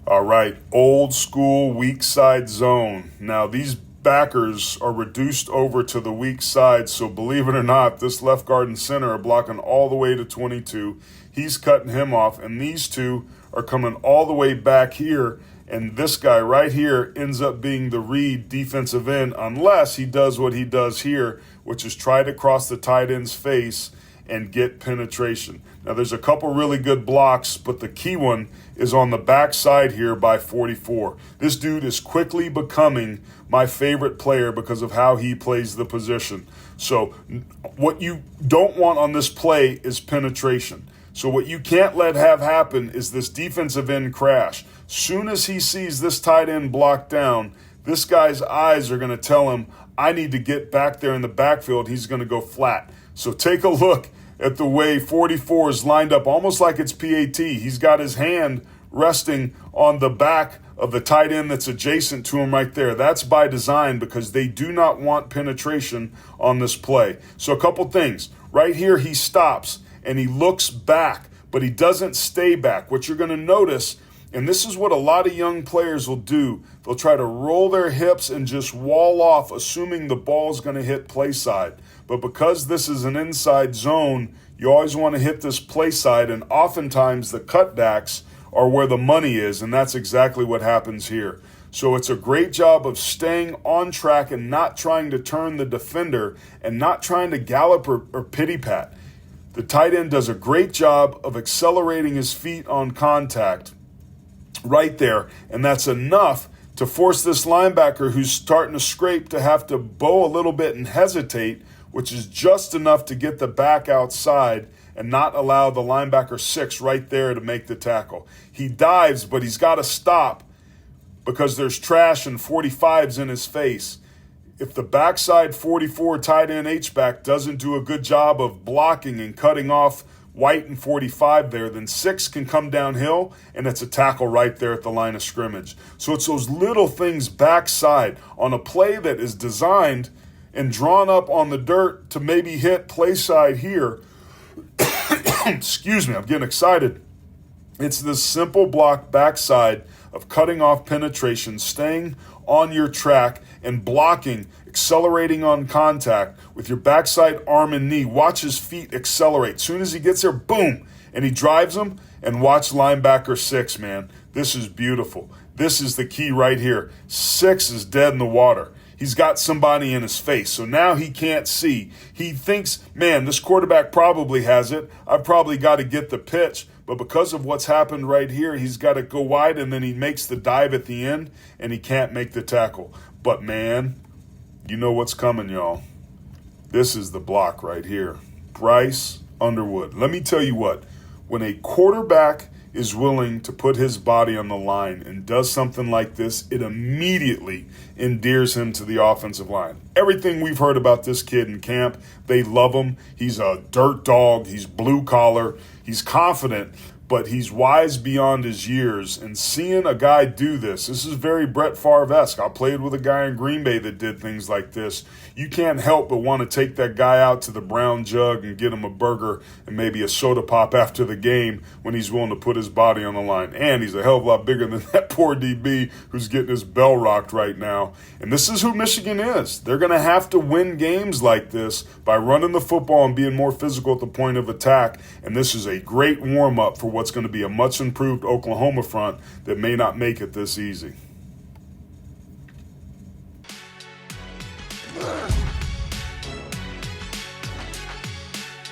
All right, old school weak side zone. Now, these backers are reduced over to the weak side, so believe it or not, this left guard and center are blocking all the way to 22. He's cutting him off, and these two are coming all the way back here, and this guy right here ends up being the read defensive end unless he does what he does here, which is try to cross the tight end's face and get penetration. Now, there's a couple really good blocks, but the key one is on the backside here by 44. This dude is quickly becoming my favorite player because of how he plays the position. So what you don't want on this play is penetration. So what you can't let have happen is this defensive end crash. Soon as he sees this tight end blocked down, this guy's eyes are going to tell him, I need to get back there in the backfield. He's going to go flat. So take a look at the way 44 is lined up, almost like it's PAT. He's got his hand resting on the back of the tight end that's adjacent to him right there. That's by design because they do not want penetration on this play. So a couple things. Right here, he stops and he looks back, but he doesn't stay back. What you're going to notice, and this is what a lot of young players will do, they'll try to roll their hips and just wall off, assuming the ball's going to hit play side. But because this is an inside zone, you always want to hit this play side, and oftentimes the cutbacks are where the money is, and that's exactly what happens here. So it's a great job of staying on track and not trying to turn the defender and not trying to gallop or pity-pat. The tight end does a great job of accelerating his feet on contact right there, and that's enough to force this linebacker who's starting to scrape to have to bow a little bit and hesitate, which is just enough to get the back outside and not allow the linebacker 6 right there to make the tackle. He dives, but he's got to stop because there's trash and 45s in his face. If the backside 44 tight end H-back doesn't do a good job of blocking and cutting off White and 45 there, then 6 can come downhill, and it's a tackle right there at the line of scrimmage. So it's those little things backside on a play that is designed and drawn up on the dirt to maybe hit play side here. Excuse me, I'm getting excited. It's this simple block backside of cutting off penetration, staying on your track, and blocking, accelerating on contact with your backside arm and knee. Watch his feet accelerate. Soon as he gets there, boom, and he drives them, and watch linebacker 6, man. This is beautiful. This is the key right here. 6 is dead in the water. He's got somebody in his face, so now he can't see. He thinks, man, this quarterback probably has it. I've probably got to get the pitch. But because of what's happened right here, he's got to go wide, and then he makes the dive at the end, and he can't make the tackle. But, man, you know what's coming, y'all. This is the block right here. Bryce Underwood. Let me tell you what. When a quarterback is willing to put his body on the line and does something like this, it immediately endears him to the offensive line. Everything we've heard about this kid in camp, they love him. He's a dirt dog. He's blue collar. He's confident, but he's wise beyond his years. And seeing a guy do this is very Brett Favre-esque. I played with a guy in Green Bay that did things like this. You can't help but want to take that guy out to the brown jug and get him a burger and maybe a soda pop after the game when he's willing to put his body on the line. And he's a hell of a lot bigger than that poor DB who's getting his bell rocked right now. And this is who Michigan is. They're going to have to win games like this by running the football and being more physical at the point of attack. And this is a great warm-up for what's going to be a much improved Oklahoma front that may not make it this easy.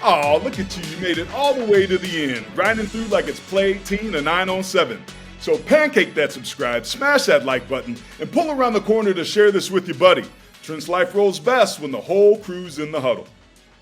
Oh, look at you. You made it all the way to the end, grinding through like it's play 18 to 9-on-7. So pancake that subscribe, smash that like button, and pull around the corner to share this with your buddy. Trent's life rolls best when the whole crew's in the huddle.